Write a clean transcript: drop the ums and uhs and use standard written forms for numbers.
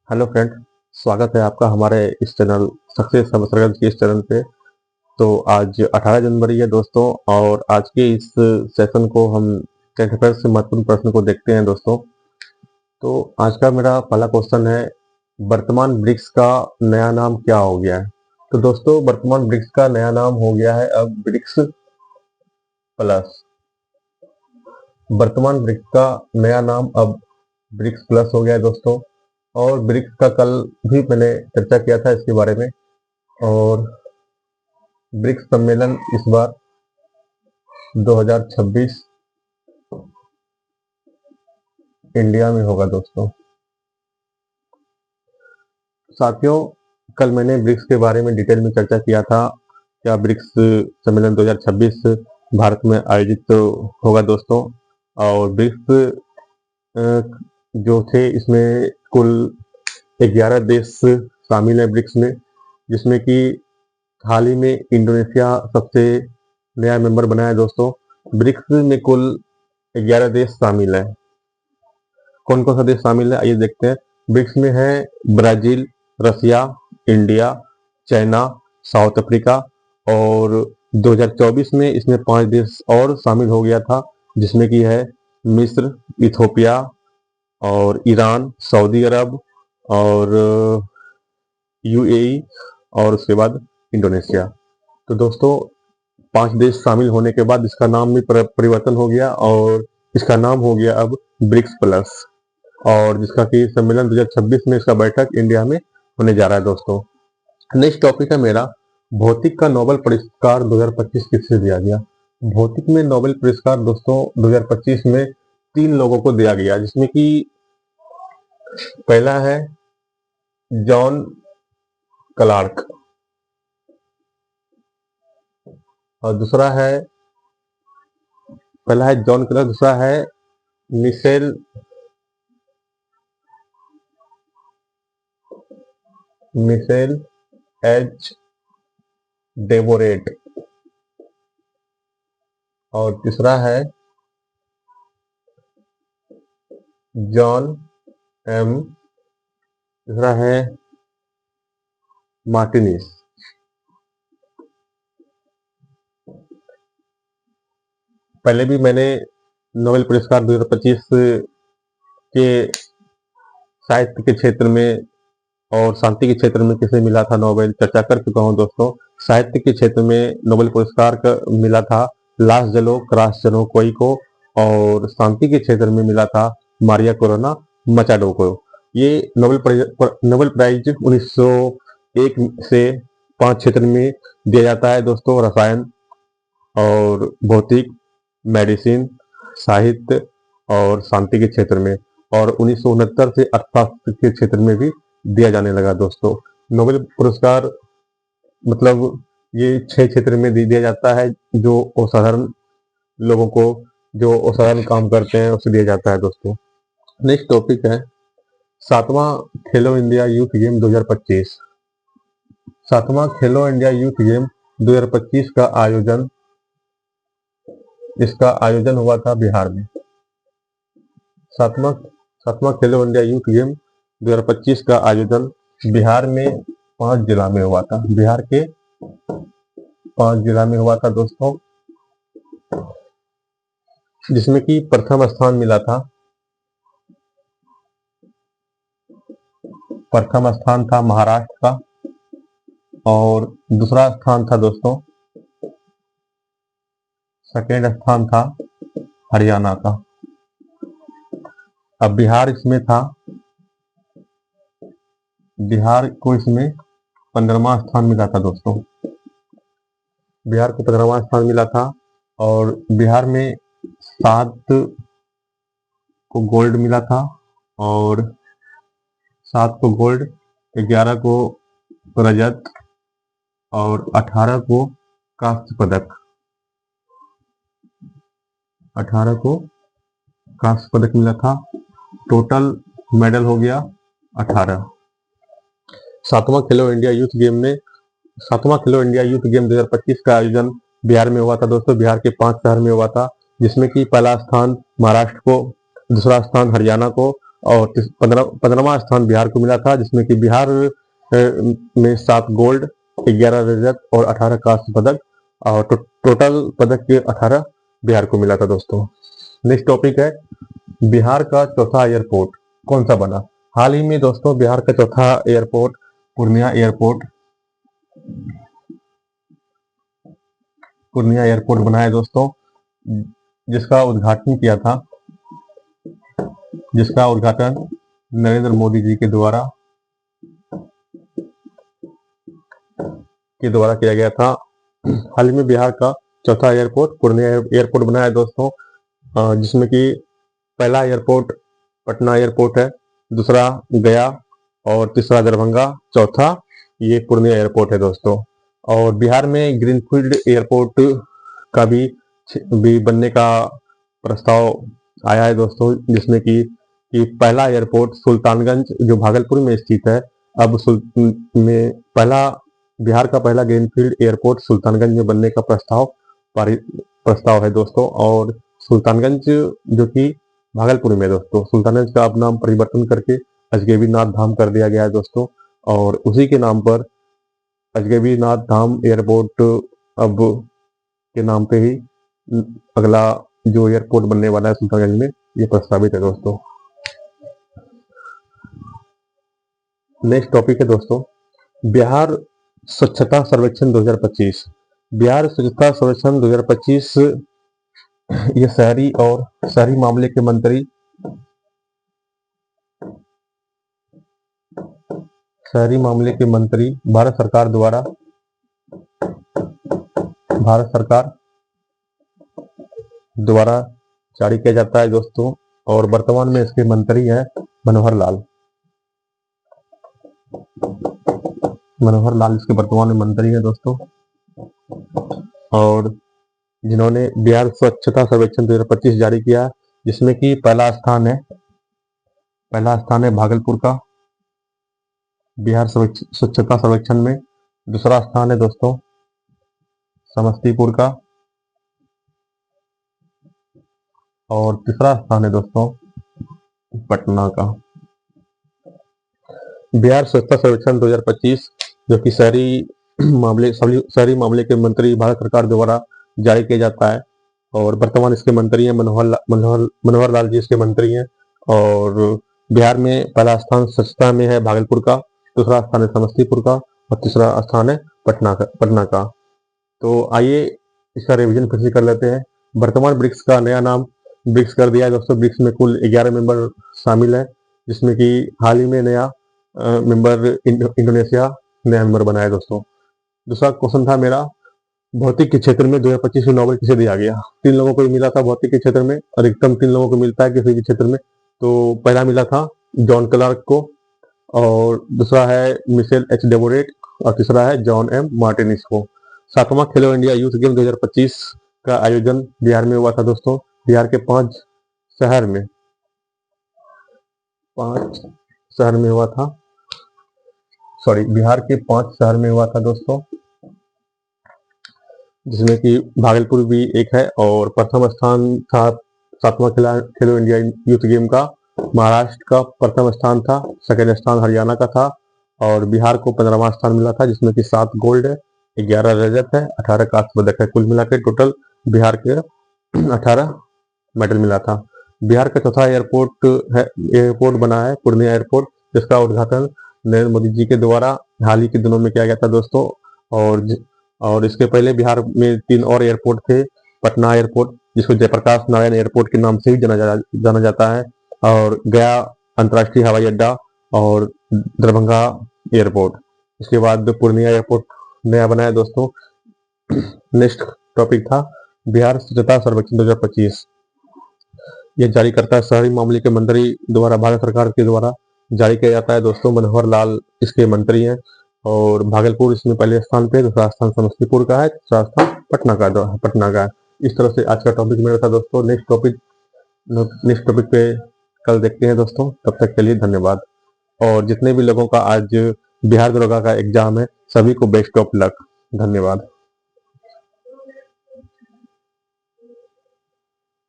Hello friend, स्वागत है आपका हमारे इस चैनल सक्सेस सर्कल के इस चैनल पे। तो आज 18 जनवरी है दोस्तों, और आज के इस सेशन को हम करंट अफेयर से महत्वपूर्ण प्रश्न को देखते हैं दोस्तों। तो आज का मेरा पहला क्वेश्चन है, वर्तमान ब्रिक्स का नया नाम क्या हो गया है? तो दोस्तों, वर्तमान ब्रिक्स का नया नाम हो गया है अब ब्रिक्स प्लस। वर्तमान ब्रिक्स का नया नाम अब ब्रिक्स प्लस हो गया है दोस्तों। और ब्रिक्स का कल भी मैंने चर्चा किया था इसके बारे में। और ब्रिक्स सम्मेलन इस बार 2026 इंडिया में होगा दोस्तों। साथियों, कल मैंने ब्रिक्स के बारे में डिटेल में चर्चा किया था। क्या ब्रिक्स सम्मेलन 2026 भारत में आयोजित होगा दोस्तों। और ब्रिक्स जो थे, इसमें कुल 11 देश शामिल हैं ब्रिक्स में, जिसमें कि हाल ही में इंडोनेशिया सबसे नया मेंबर बना है दोस्तों। ब्रिक्स में कुल 11 देश शामिल हैं। कौन कौन सा देश शामिल है आइए देखते हैं। ब्रिक्स में है ब्राजील, रसिया, इंडिया, चाइना, साउथ अफ्रीका। और 2024 में इसमें 5 देश और शामिल हो गया था, जिसमें कि है मिस्र, इथोपिया और ईरान, सऊदी अरब और यूएई, और उसके बाद इंडोनेशिया। तो दोस्तों, 5 देश शामिल होने के बाद इसका नाम भी परिवर्तन हो गया, और इसका नाम हो गया अब ब्रिक्स प्लस। और जिसका कि सम्मेलन 2026 में इसका बैठक इंडिया में होने जा रहा है दोस्तों। नेक्स्ट टॉपिक है मेरा, भौतिक का नोबेल पुरस्कार 2025 किसे दिया गया? भौतिक में नोबेल पुरस्कार दोस्तों 2025 में 3 लोगों को दिया गया, जिसमें कि पहला है जॉन क्लार्क, और दूसरा है पहला है जॉन क्लार्क, दूसरा है मिशेल एच डेवोरेट, और तीसरा है जॉन एम, तीसरा है मार्टिनिस। पहले भी मैंने नोबेल पुरस्कार 2025 के साहित्य के क्षेत्र में और शांति के क्षेत्र में किसे मिला था नोबेल, चर्चा कर चुका हूं दोस्तों। साहित्य के क्षेत्र में नोबेल पुरस्कार का मिला था लास जलो क्रास कोई को, और शांति के क्षेत्र में मिला था मारिया कोरोना मचाडो को। ये नोबेल प्राइज 1901 से 5 क्षेत्र में दिया जाता है दोस्तों, रसायन और भौतिक, मेडिसिन, साहित्य और शांति के क्षेत्र में। और 1969 से अर्थशास्त्र के क्षेत्र में भी दिया जाने लगा दोस्तों। नोबेल पुरस्कार मतलब ये 6 क्षेत्र में दिया जाता है, जो असाधारण लोगों को, जो असाधारण काम करते हैं, उसे दिया जाता है दोस्तों। नेक्स्ट टॉपिक है 7वां खेलो इंडिया यूथ गेम 2025। 7वां खेलो इंडिया यूथ गेम 2025 का आयोजन, इसका आयोजन हुआ था बिहार में। सातवां खेलो इंडिया यूथ गेम 2025 का आयोजन बिहार में 5 जिला में हुआ था। बिहार के 5 जिला में हुआ था दोस्तों, जिसमें कि प्रथम स्थान मिला था, प्रथम स्थान था महाराष्ट्र का, और दूसरा स्थान था दोस्तों, सेकेंड स्थान था हरियाणा का। अब बिहार इसमें था, बिहार को इसमें 15वां स्थान मिला था दोस्तों। बिहार को 15वां स्थान मिला था, और बिहार में 7 को गोल्ड मिला था, और 7 को गोल्ड, 11 को रजत, और 18 को कांस्य पदक, 18 को कांस्य पदक मिला था। टोटल मेडल हो गया 18। 7वां खेलो इंडिया यूथ गेम 2025 का आयोजन बिहार में हुआ था दोस्तों। बिहार के 5 शहर में हुआ था, जिसमें कि पहला स्थान महाराष्ट्र को, दूसरा स्थान हरियाणा को, और 15वां स्थान बिहार को मिला था, जिसमें कि बिहार में 7 गोल्ड, 11 रजत और 18 कांस्य पदक, और टोटल पदक के 18 बिहार को मिला था दोस्तों। नेक्स्ट टॉपिक है, बिहार का चौथा एयरपोर्ट कौन सा बना? हाल ही में दोस्तों बिहार का चौथा एयरपोर्ट पूर्णिया एयरपोर्ट बना है दोस्तों, जिसका उद्घाटन नरेंद्र मोदी जी के द्वारा किया गया था। हाल ही में बिहार का चौथा एयरपोर्ट पूर्णिया एयरपोर्ट बना है दोस्तों, जिसमें कि पहला एयरपोर्ट पटना एयरपोर्ट है, दूसरा गया और तीसरा दरभंगा, चौथा ये पूर्णिया एयरपोर्ट है दोस्तों। और बिहार में ग्रीनफील्ड एयरपोर्ट का भी बनने का प्रस्ताव आया है दोस्तों, जिसमें कि पहला एयरपोर्ट सुल्तानगंज जो भागलपुर में स्थित है, अब बिहार का पहला ग्रीनफील्ड एयरपोर्ट सुल्तानगंज में बनने का प्रस्ताव है दोस्तों। और सुल्तानगंज जो कि भागलपुर में दोस्तों, सुल्तानगंज का अब नाम परिवर्तन करके अजगैबीनाथ धाम कर दिया गया है दोस्तों, और उसी के नाम पर अजगैबीनाथ धाम एयरपोर्ट अब के नाम पे ही अगला जो एयरपोर्ट बनने वाला है सुल्तानगंज में, ये प्रस्तावित है दोस्तों। नेक्स्ट टॉपिक है दोस्तों, बिहार स्वच्छता सर्वेक्षण 2025। बिहार स्वच्छता सर्वेक्षण 2025 ये शहरी मामले के मंत्री भारत सरकार द्वारा जारी किया जाता है दोस्तों, और वर्तमान में इसके मंत्री हैं मनोहर लाल इसके वर्तमान में मंत्री हैं दोस्तों, और जिन्होंने बिहार स्वच्छता सर्वेक्षण 2025 जारी किया, जिसमें कि पहला स्थान है भागलपुर का बिहार स्वच्छता सर्वेक्षण में, दूसरा स्थान है दोस्तों समस्तीपुर का, और तीसरा स्थान है दोस्तों पटना का। बिहार स्वच्छता सर्वेक्षण 2025 जो कि शहरी मामले के मंत्री भारत सरकार द्वारा जारी किया जाता है, और वर्तमान इसके मंत्री हैं मनोहर लाल जी इसके मंत्री हैं। और बिहार में पहला स्थान स्वच्छता में है भागलपुर का, दूसरा स्थान है समस्तीपुर का, और तीसरा स्थान है पटना का। तो आइए इसका रिवीजन फिर से कर लेते हैं। वर्तमान ब्रिक्स का नया नाम ब्रिक्स कर दिया है दोस्तों। ब्रिक्स में कुल 11 मेंबर शामिल है, जिसमें कि हाल ही में नया मेंबर इंडोनेशिया नया मेंबर बना है दोस्तों। दूसरा क्वेश्चन था मेरा, भौतिक के क्षेत्र में 2025 में नोबेल किसे दिया गया? 3 लोगों को मिला था भौतिक के क्षेत्र में, अधिकतम 3 लोगों को मिलता है किसी भी क्षेत्र में। तो पहला मिला था जॉन क्लार्क को, और दूसरा है मिशेल एच डेवोरेट, और तीसरा है जॉन एम मार्टिनिस को। 7वां खेलो इंडिया यूथ गेम 2025 का आयोजन बिहार में हुआ था दोस्तों। बिहार के 5 शहर में हुआ था, बिहार के 5 शहर में हुआ था दोस्तों, जिसमें कि भागलपुर भी एक है। और प्रथम स्थान था 7वां खेलो इंडिया यूथ गेम का महाराष्ट्र का प्रथम स्थान था, सेकेंड स्थान हरियाणा का था, और बिहार को 15वां स्थान मिला था, जिसमें कि 7 गोल्ड है, 11 रजत है, 18 कांस्य पदक है। कुल मिलाकर टोटल बिहार के 18 मेडल मिला था। बिहार का चौथा एयरपोर्ट बना है पूर्णिया एयरपोर्ट, जिसका उद्घाटन नरेंद्र मोदी जी के द्वारा हाल ही के दिनों में किया गया था दोस्तों। और इसके पहले बिहार में 3 और एयरपोर्ट थे, पटना एयरपोर्ट जिसको जयप्रकाश नारायण एयरपोर्ट के नाम से भी जाना जाता है, और गया अंतर्राष्ट्रीय हवाई अड्डा, और दरभंगा एयरपोर्ट। इसके बाद पूर्णिया एयरपोर्ट नया बनाया दोस्तों। नेक्स्ट टॉपिक था बिहार स्वच्छता सर्वेक्षण 2025। यह जारी करता है शहरी मामले के मंत्री द्वारा, भारत सरकार के द्वारा जारी किया जाता है दोस्तों। मनोहर लाल इसके मंत्री हैं, और भागलपुर इसमें पहले स्थान पे, दूसरा स्थान समस्तीपुर का है, तीसरा स्थान पटना का है। इस तरह से आज का टॉपिक मेरा था दोस्तों। नेक्स्ट टॉपिक पे कल देखते हैं दोस्तों। तब तक के लिए धन्यवाद। और जितने भी लोगों का आज बिहार दरोगा का एग्जाम है, सभी को बेस्ट ऑफ लक। धन्यवाद।